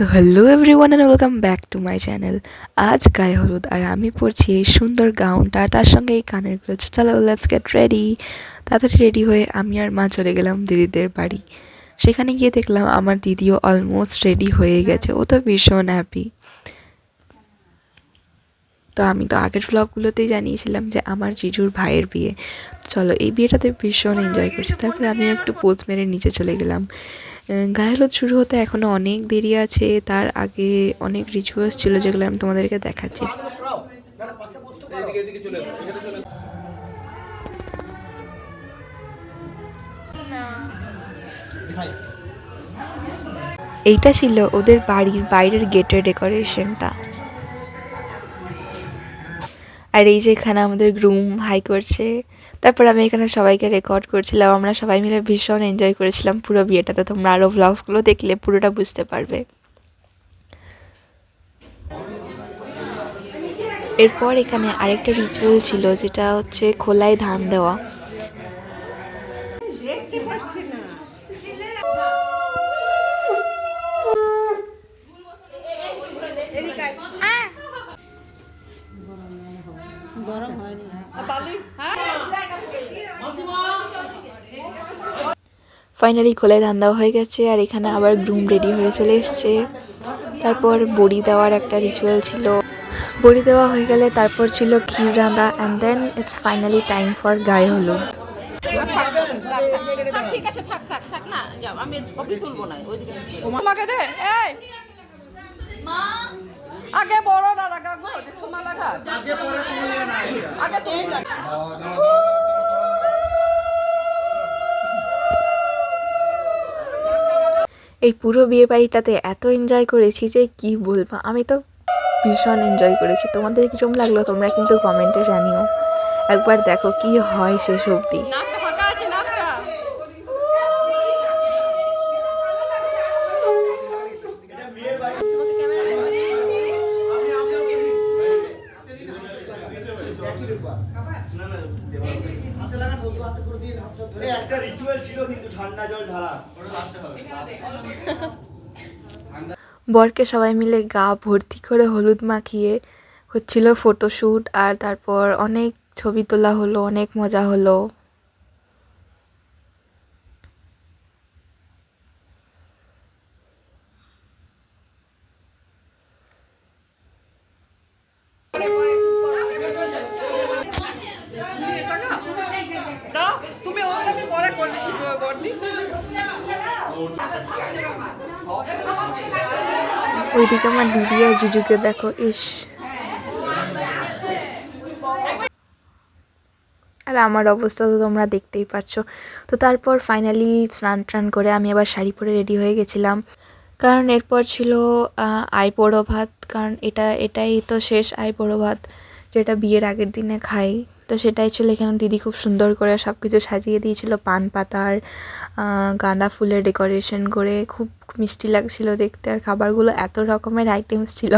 So hello everyone and welcome back to my channel. আজ গায়ে হলুদ আর আমি পরছি এই সুন্দর গাউনটা আর তার সঙ্গে এই কানেরগুলো। চলো লেটস গেট রেডি। তাড়াতাড়ি রেডি হয়ে আমি আর মা চলে গেলাম দিদিদের বাড়ি। সেখানে গিয়ে দেখলাম আমার দিদিও অলমোস্ট রেডি হয়ে গেছে, ও তো ভীষণ হ্যাপি। তো আমি তো আগের ভ্লগগুলোতেই জানিয়েছিলাম যে আমার জিজুর ভাইয়ের বিয়ে। চলো এই বিয়েটাতে ভীষণ এনজয় করছি। তারপরে আমি একটু পোজ মেরে নিচে চলে গেলাম। গায়ে হলুদ শুরু হতে এখনও অনেক দেরি আছে, তার আগে অনেক রিচুয়ালস ছিল যেগুলো আমি তোমাদেরকে দেখাচ্ছি। এইটা ছিল ওদের বাড়ির বাইরের গেটের ডেকোরেশনটা। আর এই যে এখানে আমাদের গ্রুম হাই করছে। তারপর আমি এখানে সবাইকে রেকর্ড করছিলাম। আমরা সবাই মিলে ভীষণ এনজয় করেছিলাম পুরো বিয়েটাতে। তোমরা আরও ভ্লগসগুলো দেখলে পুরোটা বুঝতে পারবে। এরপর এখানে আরেকটা রিচুয়াল ছিল, যেটা হচ্ছে খোলায় ধান দেওয়া। ফাইনালি খোলায় ধান দেওয়া হয়ে গেছে আর এখানে আবার গ্রুম রেডি হয়ে চলে এসছে। তারপর বড়ি দেওয়ার একটা রিচুয়াল ছিল। বড়ি দেওয়া হয়ে গেলে তারপর ছিল ক্ষীর রাঁধা and then it's finally time for গায়ে হলুদ। ঠিক আছে, থাক থাক থাক না, যাও, আমি ছবি তুলবো না। ওইদিকে তোমাকে দে, এই মা আগে বড় না লাগা গো, যে তোমা লাগা আগে পরে তুমি না আগে তুমি লাগা। এই পুরো বিয়ে বাড়িটাতে এত এনজয় করেছি যে কি বলবো। আমি তো ভীষণ এনজয় করেছি। তোমাদের কিরকম লাগলো তোমরা কিন্তু কমেন্টে জানিও। একবার দেখো কি হয় শেষ অবধি। নাকটা ফাঁকা আছে, নাকটা একটা রিচুয়াল ছিল কিন্তু ঠান্ডা জল ঢালা ওটা লাস্টে হবে। বরকে সবাই মিলে গা ভর্তি করে হলুদ মাখিয়ে হচ্ছিল ফটোশ্যুট, আর তারপর অনেক ছবি তোলা হলো, অনেক মজা হলো। তুমি ওর কাছে পরে করতেছি বর্দি। ওইদিকে আমার দিদি আর জিজুকে দেখো, ইস। আর আমার অবস্থা তো তোমরা দেখতেই পাচ্ছ। তো তারপর ফাইনালি স্নান টান করে আমি আবার শাড়ি পরে রেডি হয়ে গেছিলাম, কারণ এরপর ছিল আইবুড়ো ভাত। কারণ এটাই তো শেষ আইবুড়ো ভাত, যেটা বিয়ের আগের দিনে খাই। তো সেটাই ছিল। এখানে দিদি খুব সুন্দর করে সব কিছু সাজিয়ে দিয়েছিল, পান পাতার গাঁদা ফুলের ডেকোরেশন করে। খুব মিষ্টি লাগছিল দেখতে। আর খাবারগুলো এত রকমের আইটেমস ছিল,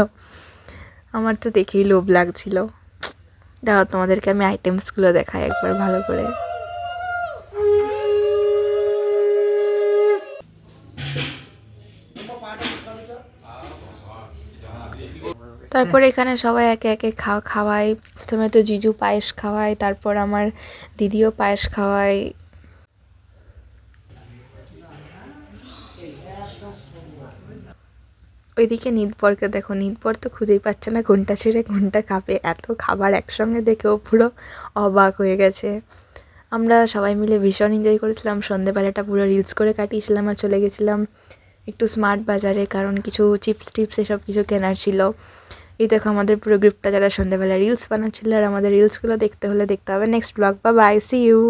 আমার তো দেখেই লোভ লাগছিল। দাঁড়াও তোমাদেরকে আমি আইটেমসগুলো দেখাই একবার ভালো করে। তারপর এখানে সবাই একে একে খাওয়াই। প্রথমে তো জিজু পায়েস খাওয়ায়, তারপর আমার দিদিও পায়েস খাওয়ায়। ওইদিকে নিদপরকে দেখো, নিদপর তো খুঁজেই পাচ্ছে না, ঘন্টা ছেড়ে ঘন্টা কাঁপে। এত খাবার একসঙ্গে দেখেও পুরো অবাক হয়ে গেছে। আমরা সবাই মিলে ভীষণ এনজয় করেছিলাম। সন্ধেবেলাটা পুরো রিলস করে কাটিয়েছিলাম আর চলে গেছিলাম একটু স্মার্ট বাজারে, কারণ কিছু চিপস টিপস এসব কিছু কেনার ছিল। এই দেখো আমাদের পুরো গ্রুপটা যারা সন্ধেবেলা রিলস বানাচ্ছিল। আর আমাদের রিলসগুলো দেখতে হলে দেখতে হবে নেক্সট ব্লগ। বা বাই, সি ইউ।